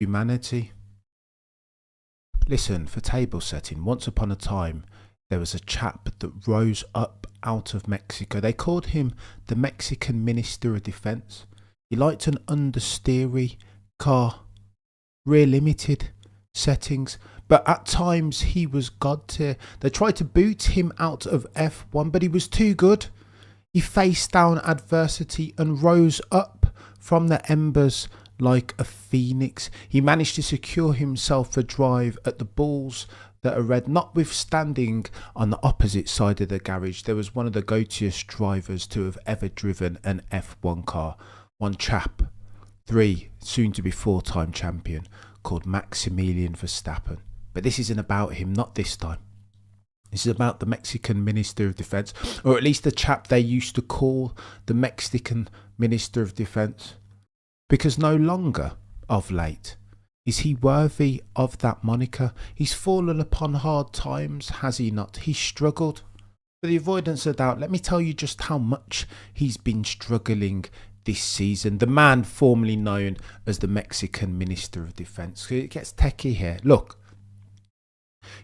humanity. Listen, for table setting, once upon a time, there was a chap that rose up out of Mexico. They called him the Mexican Minister of Defense. He liked an understeery car, rear limited settings, but at times he was god tier. They tried to boot him out of F1, but he was too good. He faced down adversity and rose up from the embers like a phoenix. He managed to secure himself a drive at the balls that are red, notwithstanding on the opposite side of the garage there was one of the goatiest drivers to have ever driven an F1 car. One chap, 3, soon to be 4-time champion, called Maximilian Verstappen. But this isn't about him, not this time. This is about the Mexican Minister of Defense, or at least the chap they used to call the Mexican Minister of Defense. Because no longer, of late, is he worthy of that moniker. He's fallen upon hard times, has he not? He's struggled. For the avoidance of doubt, let me tell you just how much he's been struggling this season. The man formerly known as the Mexican Minister of Defense. It gets techie here. Look.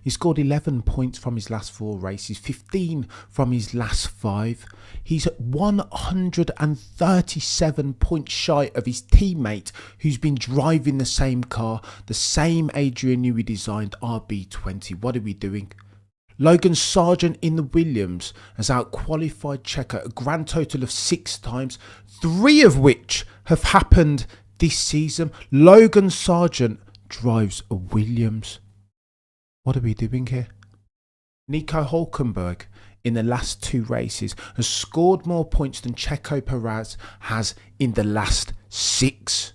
He scored 11 points from his last 4 races, 15 from his last 5. He's 137 points shy of his teammate who's been driving the same car, the same Adrian Newey designed RB20. What are we doing? Logan Sargent in the Williams has out-qualified Checo a grand total of 6 times, 3 of which have happened this season. Logan Sargent drives a Williams. What are we doing here? Nico Hülkenberg in the last 2 races has scored more points than Checo Perez has in the last 6.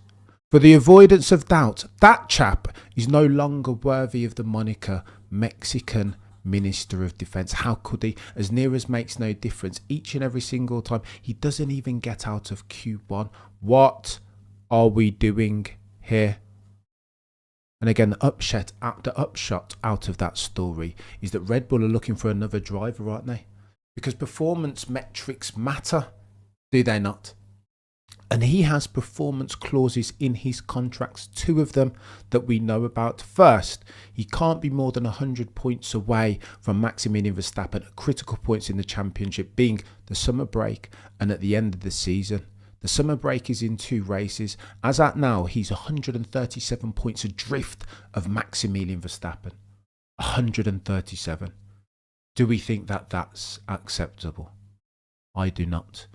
For the avoidance of doubt, that chap is no longer worthy of the moniker Mexican Minister of Defense. How could he? As near as makes no difference. Each and every single time, he doesn't even get out of Q1. What are we doing here? And again, the upshot out of that story is that Red Bull are looking for another driver, aren't they? Because performance metrics matter, do they not? And he has performance clauses in his contracts, 2 of them that we know about. First, he can't be more than 100 points away from Maximilian Verstappen at critical points in the championship, being the summer break and at the end of the season. The summer break is in 2 races. As at now, he's 137 points adrift of Maximilian Verstappen. 137. Do we think that that's acceptable? I do not.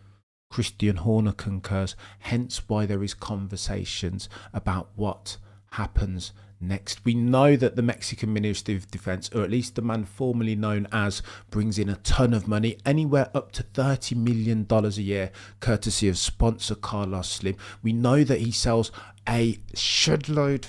Christian Horner concurs, hence why there is conversations about what happens next. We know that the Mexican Ministry of Defense, or at least the man formerly known as, brings in a ton of money, anywhere up to $30 million a year, courtesy of sponsor Carlos Slim. We know that he sells a shitload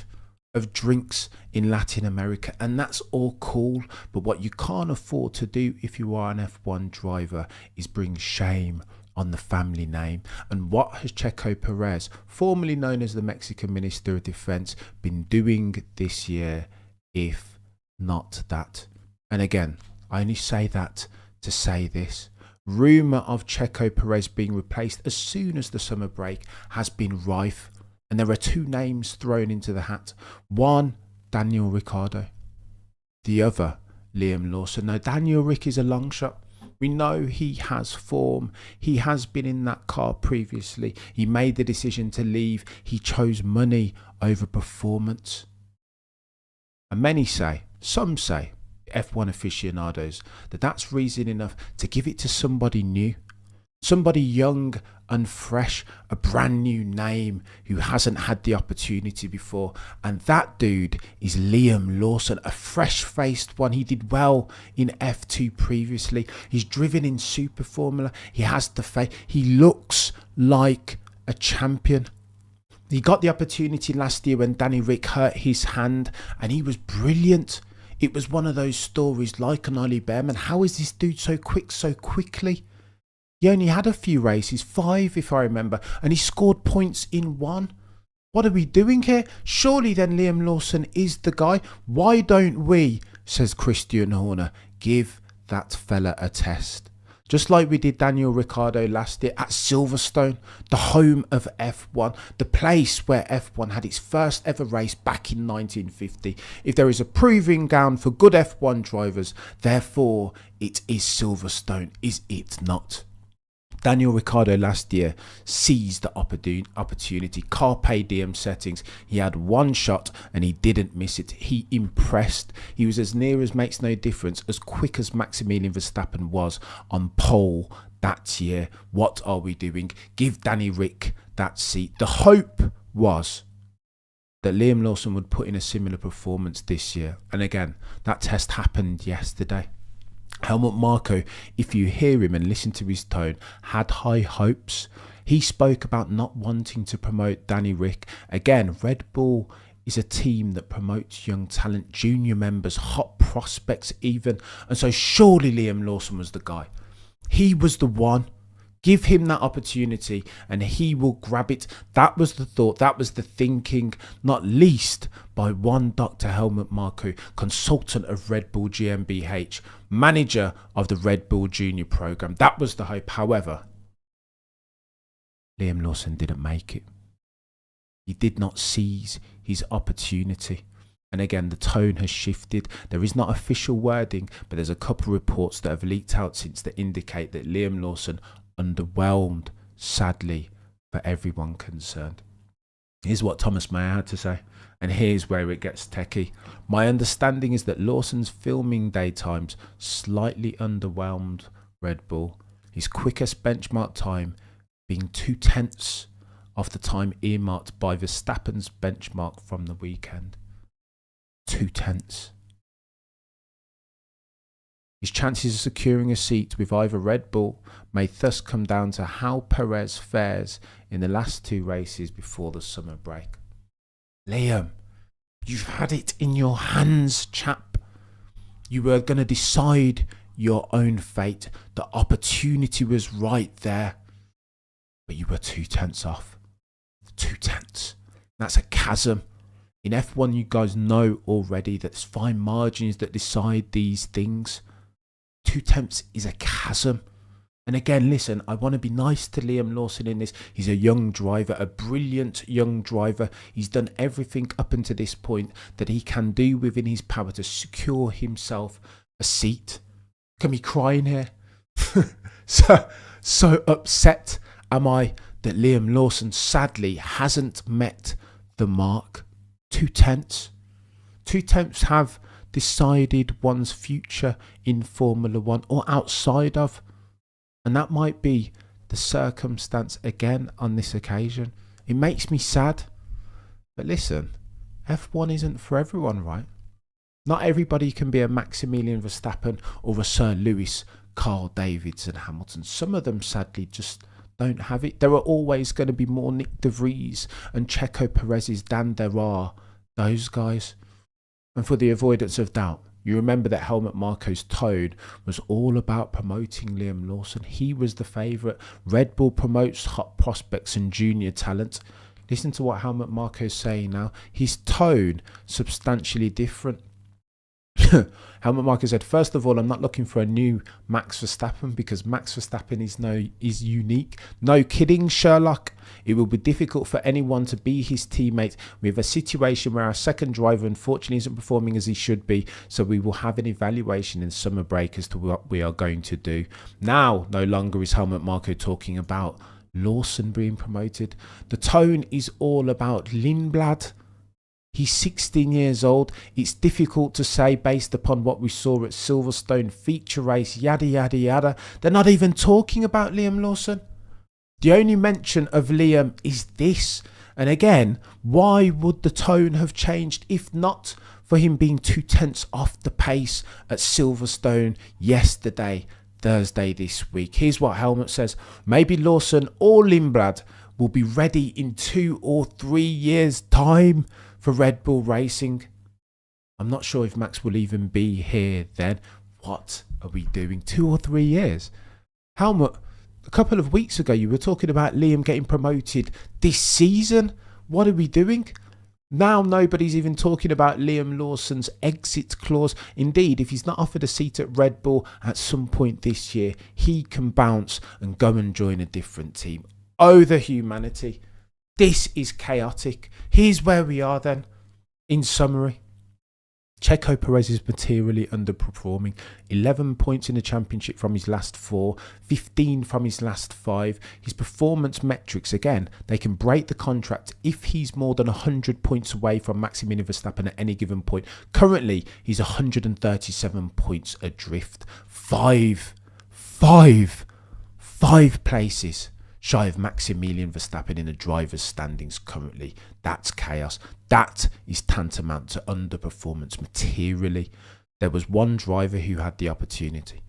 of drinks in Latin America, and that's all cool. But what you can't afford to do if you are an F1 driver is bring shame on the family name. And what has Checo Perez, formerly known as the Mexican Minister of Defense, been doing this year, if not that? And again, I only say that to say this. Rumour of Checo Perez being replaced as soon as the summer break has been rife. And there are 2 names thrown into the hat. One, Daniel Ricciardo. The other, Liam Lawson. Now, Daniel Rick is a long shot. We know he has form. He has been in that car previously. He made the decision to leave. He chose money over performance. And many say, some say, F1 aficionados, that that's reason enough to give it to somebody new. Somebody young and fresh, a brand new name who hasn't had the opportunity before. And that dude is Liam Lawson, a fresh-faced one. He did well in F2 previously. He's driven in Super Formula. He has the face. He looks like a champion. He got the opportunity last year when Danny Rick hurt his hand, and he was brilliant. It was one of those stories like an Ollie Behrman. How is this dude so quick so quickly? He only had a few races, 5 if I remember, and he scored points in 1. What are we doing here? Surely then Liam Lawson is the guy. Why don't we, says Christian Horner, give that fella a test? Just like we did Daniel Ricciardo last year at Silverstone, the home of F1, the place where F1 had its first ever race back in 1950. If there is a proving ground for good F1 drivers, therefore it is Silverstone, is it not? Daniel Ricciardo last year seized the opportunity, carpe diem settings. He had one shot and he didn't miss it. He impressed. He was as near as makes no difference, as quick as Maximilian Verstappen was on pole that year. What are we doing? Give Danny Rick that seat. The hope was that Liam Lawson would put in a similar performance this year. And again, that test happened yesterday. Helmut Marko, if you hear him and listen to his tone, had high hopes. He spoke about not wanting to promote Danny Rick. Again, Red Bull is a team that promotes young talent, junior members, hot prospects even. And so surely Liam Lawson was the guy. He was the one. Give him that opportunity and he will grab it. That was the thought. That was the thinking, not least by one Dr. Helmut Marko, consultant of Red Bull GmbH, manager of the Red Bull Junior program. That was the hope. However, Liam Lawson didn't make it. He did not seize his opportunity. And again, the tone has shifted. There is not official wording, but there's a couple of reports that have leaked out since that indicate that Liam Lawson underwhelmed, sadly, for everyone concerned. Here's what Thomas Mayer had to say, and here's where it gets techie. My understanding is that Lawson's filming daytimes slightly underwhelmed Red Bull. His quickest benchmark time being 2/10 of the time earmarked by Verstappen's benchmark from the weekend. 2/10. His chances of securing a seat with either Red Bull may thus come down to how Perez fares in the last two races before the summer break. Liam, you've had it in your hands, chap. You were going to decide your own fate. The opportunity was right there. But you were 2/10 off. 2/10. That's a chasm. In F1, you guys know already that it's fine margins that decide these things. 2/10 is a chasm. And again, listen, I want to be nice to Liam Lawson in this. He's a young driver, a brilliant young driver. He's done everything up until this point that he can do within his power to secure himself a seat. Can we cry in here? So upset am I that Liam Lawson sadly hasn't met the mark. 2/10. 2/10 have decided one's future in Formula One or outside of. And that might be the circumstance again on this occasion. It makes me sad. But listen, F1 isn't for everyone, right? Not everybody can be a Maximilian Verstappen or a Sir Lewis, Carl Davidson, Hamilton. Some of them sadly just don't have it. There are always going to be more Nick De Vries and Checo Perez's than there are those guys. And for the avoidance of doubt, you remember that Helmut Marko's tone was all about promoting Liam Lawson. He was the favourite. Red Bull promotes hot prospects and junior talent. Listen to what Helmut Marko's saying now. His tone substantially different. Helmut Marko said, first of all, I'm not looking for a new Max Verstappen because Max Verstappen is unique. No kidding, Sherlock. It will be difficult for anyone to be his teammate. We have a situation where our second driver unfortunately isn't performing as he should be, so we will have an evaluation in summer break as to what we are going to do. Now, no longer is Helmut Marko talking about Lawson being promoted. The tone is all about Lindblad. He's 16 years old. It's difficult to say based upon what we saw at Silverstone, feature race, yada, yada, yada. They're not even talking about Liam Lawson. The only mention of Liam is this. And again, why would the tone have changed if not for him being 2/10 off the pace at Silverstone yesterday, Thursday this week? Here's what Helmut says. Maybe Lawson or Lindblad will be ready in 2 or 3 years' time for Red Bull Racing. I'm not sure if Max will even be here then. What are we doing? 2 or 3 years? Helmut, a couple of weeks ago you were talking about Liam getting promoted this season. What are we doing? Now nobody's even talking about Liam Lawson's exit clause. Indeed, if he's not offered a seat at Red Bull at some point this year, he can bounce and go and join a different team. Oh, the humanity. This is chaotic. Here's where we are then. In summary, Checo Perez is materially underperforming. 11 points in the championship from his last 4, 15 from his last 5. His performance metrics, again, they can break the contract if he's more than 100 points away from Maximilian Verstappen at any given point. Currently, he's 137 points adrift. Five places shy of Maximilian Verstappen in the driver's standings currently. That's chaos. That is tantamount to underperformance materially. There was one driver who had the opportunity.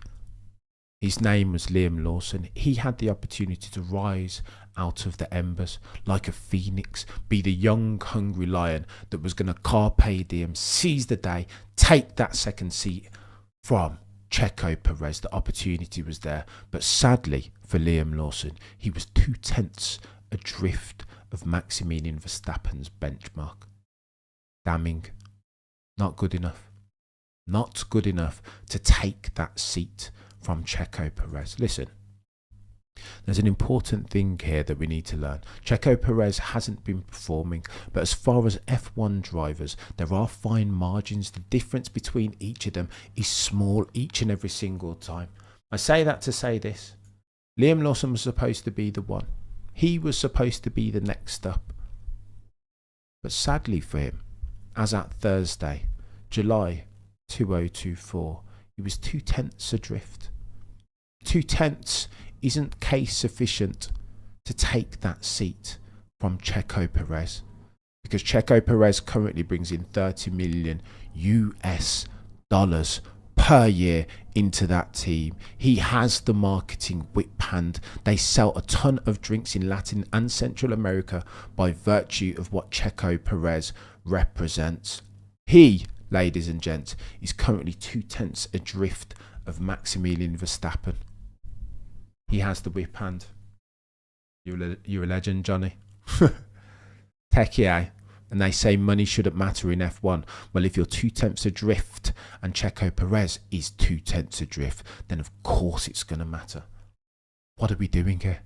His name was Liam Lawson. He had the opportunity to rise out of the embers like a phoenix, be the young, hungry lion that was going to carpe diem, seize the day, take that second seat from Checo Perez. The opportunity was there, but sadly for Liam Lawson, he was 0.2 adrift of Maximilian Verstappen's benchmark. Damning. Not good enough. Not good enough to take that seat from Checo Perez. Listen, there's an important thing here that we need to learn. Checo Perez hasn't been performing, but as far as F1 drivers, there are fine margins. The difference between each of them is small each and every single time. I say that to say this. Liam Lawson was supposed to be the one. He was supposed to be the next up. But sadly for him, as at Thursday, July 2024, he was 0.2 adrift. 0.2 isn't case sufficient to take that seat from Checo Perez, because Checo Perez currently brings in $30 million per year into that team. He has the marketing whip hand. They sell a ton of drinks in Latin and Central America by virtue of what Checo Perez represents. He, ladies and gents, is currently 0.2 adrift of Maximilian Verstappen. He has the whip hand. You're a legend, Johnny. Techie. And they say money shouldn't matter in F1. Well, if you're 0.2 adrift and Checo Perez is 0.2 adrift, then of course it's going to matter. What are we doing here?